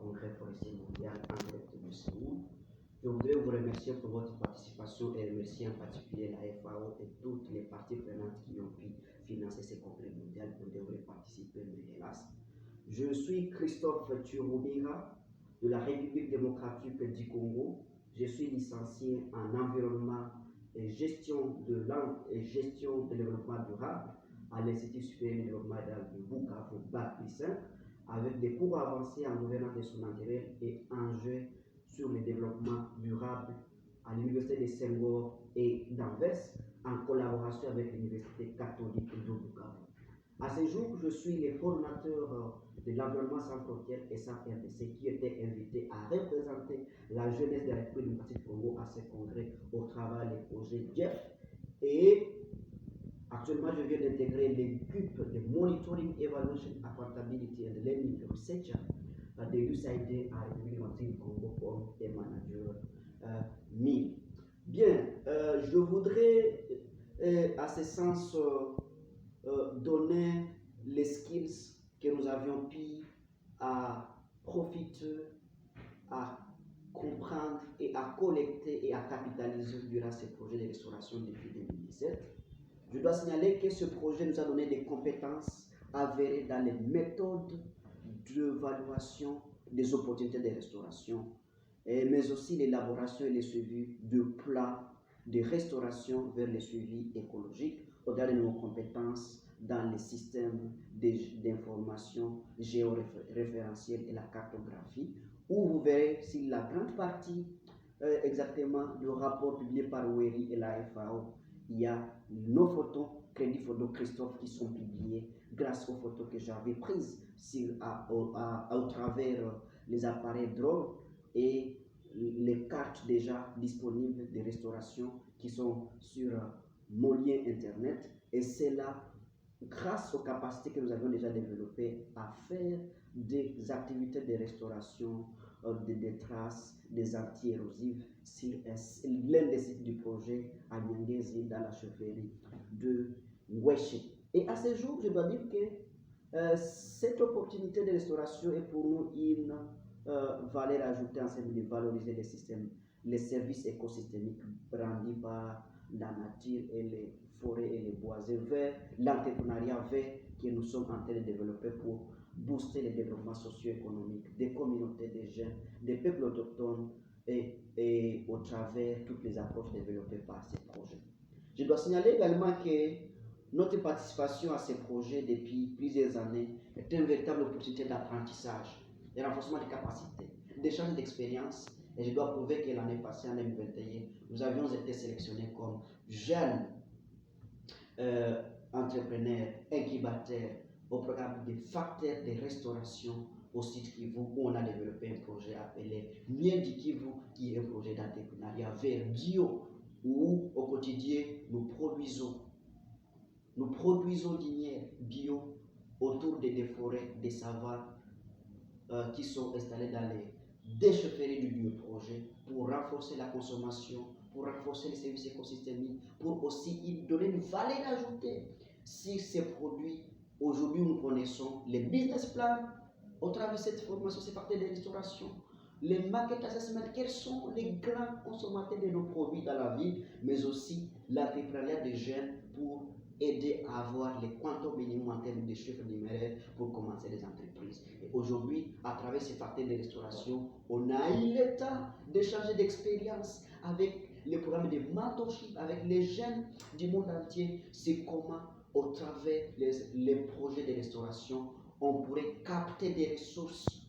congrès forestier mondial en direct de Séoul. Je voudrais vous remercier pour votre participation et remercier en particulier la FAO et toutes les parties prenantes qui ont pu financer ce congrès mondial. On devrait participer, mais hélas. Je suis Christophe Turubira de la République démocratique du Congo. Je suis licencié en environnement et gestion de langue et gestion de développement durable à l'Institut supérieur de développement de Bukavu, Bac +5, avec des cours avancés en gouvernance des soins naturels et enjeux sur le développement durable à l'Université de Senghor et d'Anvers, en collaboration avec l'Université catholique de Bukavu. À ce jour, je suis le coordinateur de l'environnement sans frontières et sans RDC qui était invité à représenter la jeunesse de la République démocratique du Congo à ce congrès au travers des projets JEF. Et actuellement, je viens d'intégrer l'équipe de Monitoring, Evaluation, Accountability and Learning Research de l'USAID à la République démocratique du Congo comme un manager MIL. Bien, je voudrais à ce sens donner les skills que nous avions pu à profiter, à comprendre et à collecter et à capitaliser durant ce projet de restauration depuis 2017. Je dois signaler que ce projet nous a donné des compétences avérées dans les méthodes d'évaluation des opportunités de restauration, mais aussi l'élaboration et le suivi de plans de restauration vers le suivi écologique, au-delà de nos compétences dans les systèmes d'information géoréférentielle et la cartographie, où vous verrez si la grande partie exactement du rapport publié par WERI et la FAO, il y a nos photos, crédit photo Christophe, qui sont publiées grâce aux photos que j'avais prises au travers les appareils drone et les cartes déjà disponibles de restauration qui sont sur mon lien internet. Et c'est là, grâce aux capacités que nous avions déjà développées à faire des activités de restauration, des traces, des anti-érosives sur l'un des sites du projet à Nyangezi dans la chefferie de Ngweshe. Et à ce jour, je dois dire que cette opportunité de restauration est pour nous une valeur ajoutée en termes de valoriser les systèmes, les services écosystémiques rendus par la nature et les forêts et les boisés vers l'entrepreneuriat vert que nous sommes en train de développer pour booster le développement socio-économique des communautés, des jeunes, des peuples autochtones et au travers toutes les approches développées par ces projets. Je dois signaler également que notre participation à ces projets depuis plusieurs années est une véritable opportunité d'apprentissage, de renforcement des capacités, d'échange d'expériences. Et je dois prouver que l'année passée, en 2021, nous avions été sélectionnés comme jeunes entrepreneurs, incubateurs au programme des facteurs de restauration au site Kivu, où on a développé un projet appelé Mien du Kivu, qui est un projet d'entrepreneuriat vert bio, où au quotidien nous produisons du miel bio autour des forêts, des savanes qui sont installées dans les déchefferries du projet pour renforcer la consommation, pour renforcer les services écosystémiques, pour aussi y donner une valeur ajoutée sur ces produits. Aujourd'hui, nous connaissons les business plans au travers de cette formation, c'est partie de restauration, les market assessment, quels sont les grands consommateurs de nos produits dans la ville, mais aussi l'entrepreneuriat des jeunes pour aider à avoir les quantum minimum en termes de chiffres numéraires pour commencer les entreprises. Et aujourd'hui, à travers ces parties de restauration, on a eu le temps d'échanger d'expériences avec les programmes de mentorship, avec les jeunes du monde entier. C'est comment, au travers les projets de restauration, on pourrait capter des ressources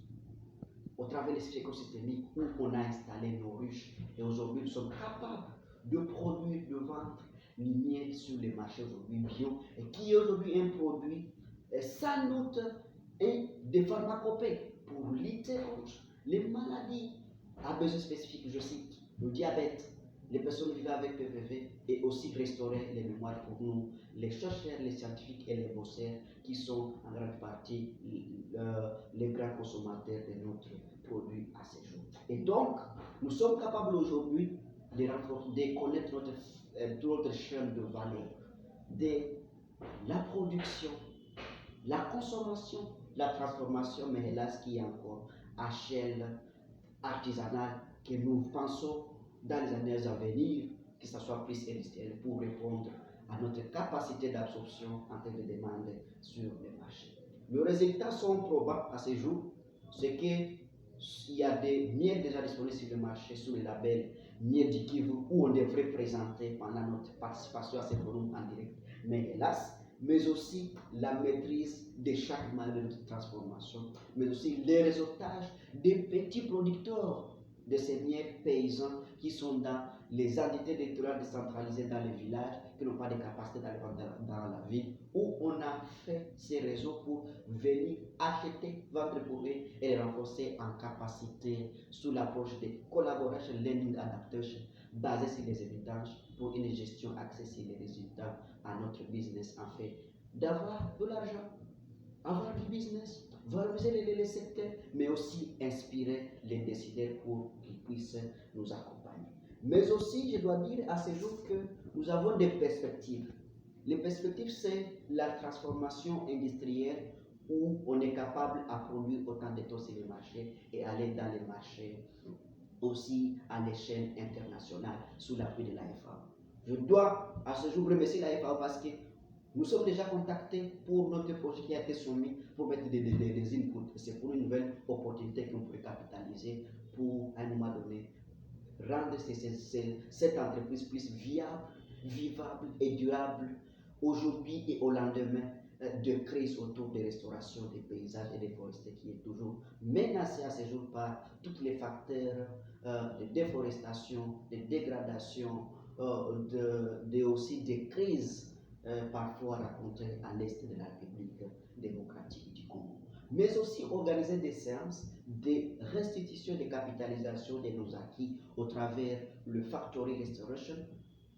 au travers des écosystémiques où on a installé nos ruches. Et aujourd'hui, nous sommes capables de produire, de vendre le miel sur les marchés aujourd'hui bio, et qui est aujourd'hui un produit sans doute de pharmacopée pour lutter contre les maladies à besoins spécifiques, je cite, le diabète, les personnes vivant avec PVV, et aussi restaurer les mémoires pour nous, les chercheurs, les scientifiques et les bosseurs qui sont en grande partie les grands consommateurs de notre produit à ce jour. Et donc, nous sommes capables aujourd'hui de connaître notre chaîne de valeur, de la production, la consommation, la transformation, mais hélas, qui est encore échelle artisanale que nous pensons dans les années à venir, que ce soit plus industriel, pour répondre à notre capacité d'absorption en termes de demande sur les marchés. Les résultats sont probables à ce jour, c'est qu'il y a des miels déjà disponibles sur le marché sous le label Miel du Kivu où on devrait présenter pendant notre participation à ce forum en direct. Mais hélas, mais aussi la maîtrise de chaque manière de transformation, mais aussi les réseautages des petits producteurs de ces miels paysans qui sont dans les entités territoriales décentralisées dans les villages, qui n'ont pas de capacité d'aller dans la ville, où on a fait ces réseaux pour venir acheter, vendre pour eux et les renforcer en capacité sous l'approche de collaboration learning adaptation basée sur les évidences pour une gestion axée sur les résultats à notre business en fait d'avoir de l'argent, avoir du business, valoriser les secteurs, mais aussi inspirer les décideurs pour qu'ils puissent nous accompagner. Mais aussi, je dois dire à ce jour que nous avons des perspectives. Les perspectives, c'est la transformation industrielle où on est capable à produire autant de choses sur les marchés et aller dans les marchés aussi à l'échelle internationale sous l'appui de la FAO. Je dois à ce jour remercier la FAO parce que nous sommes déjà contactés pour notre projet qui a été soumis pour mettre des inputs. C'est pour une nouvelle opportunité qu'on pourrait capitaliser pour, à un moment donné, rendre cette entreprise plus viable, vivable et durable aujourd'hui et au lendemain de crise autour des restaurations des paysages et des forestiers qui est toujours menacée à ce jour par tous les facteurs de déforestation, de dégradation, aussi des crises parfois rencontrées à l'est de la République démocratique du Congo. Mais aussi organiser des séances de restitution, de capitalisation de nos acquis au travers le Factory Restoration,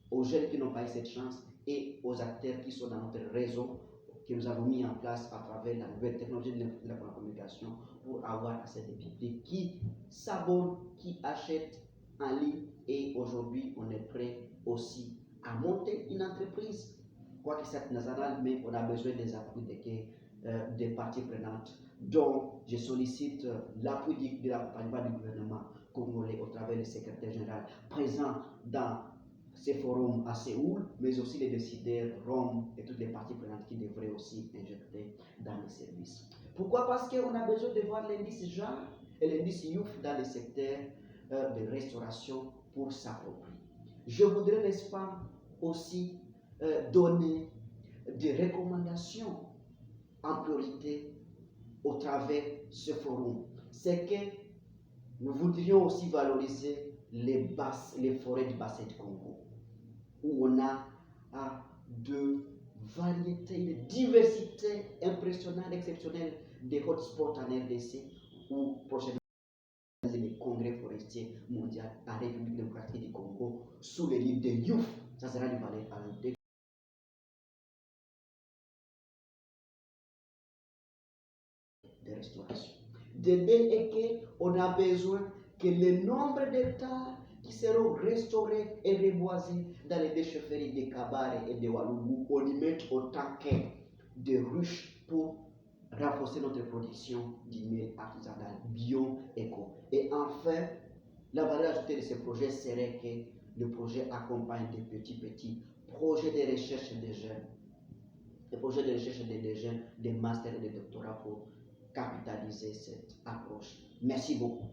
aux jeunes qui n'ont pas eu cette chance et aux acteurs qui sont dans notre réseau que nous avons mis en place à travers la nouvelle technologie de la communication pour avoir assez de publics qui s'abonnent, qui achètent en ligne et aujourd'hui on est prêt aussi à monter une entreprise, quoique c'est artisanal, mais on a besoin des appuis des parties prenantes dont je sollicite l'appui de l'accompagnement du gouvernement congolais au travers du secrétaire général présent dans ces forums à Séoul, mais aussi les décideurs, Rome et toutes les parties prenantes qui devraient aussi injecter dans les services. Pourquoi? Parce qu'on a besoin de voir l'indice genre et l'indice youth dans les secteurs de restauration pour s'approprier. Je voudrais, n'est-ce pas, aussi donner des recommandations en priorité au travers de ce forum. C'est que nous voudrions aussi valoriser les forêts du bassin du Congo, où on a de variétés, une diversité impressionnante, exceptionnelle des hotspots en RDC, où prochainement les congrès forestiers mondiaux en République démocratique du Congo, sous le livre de Youth, ça sera une valeur ajoutée de restauration. De deux est qu'on a besoin que le nombre d'hectares qui seront restaurés et reboisés dans les déchefferies de Kabare et de Walungu, on y met autant que de ruches pour renforcer notre production d'huile artisanale, bio, éco. Et enfin, la valeur ajoutée de ce projet serait que le projet accompagne des petits projets de recherche des jeunes, des projets de recherche des jeunes, des masters et des doctorats pour capitaliser cette approche. Merci beaucoup.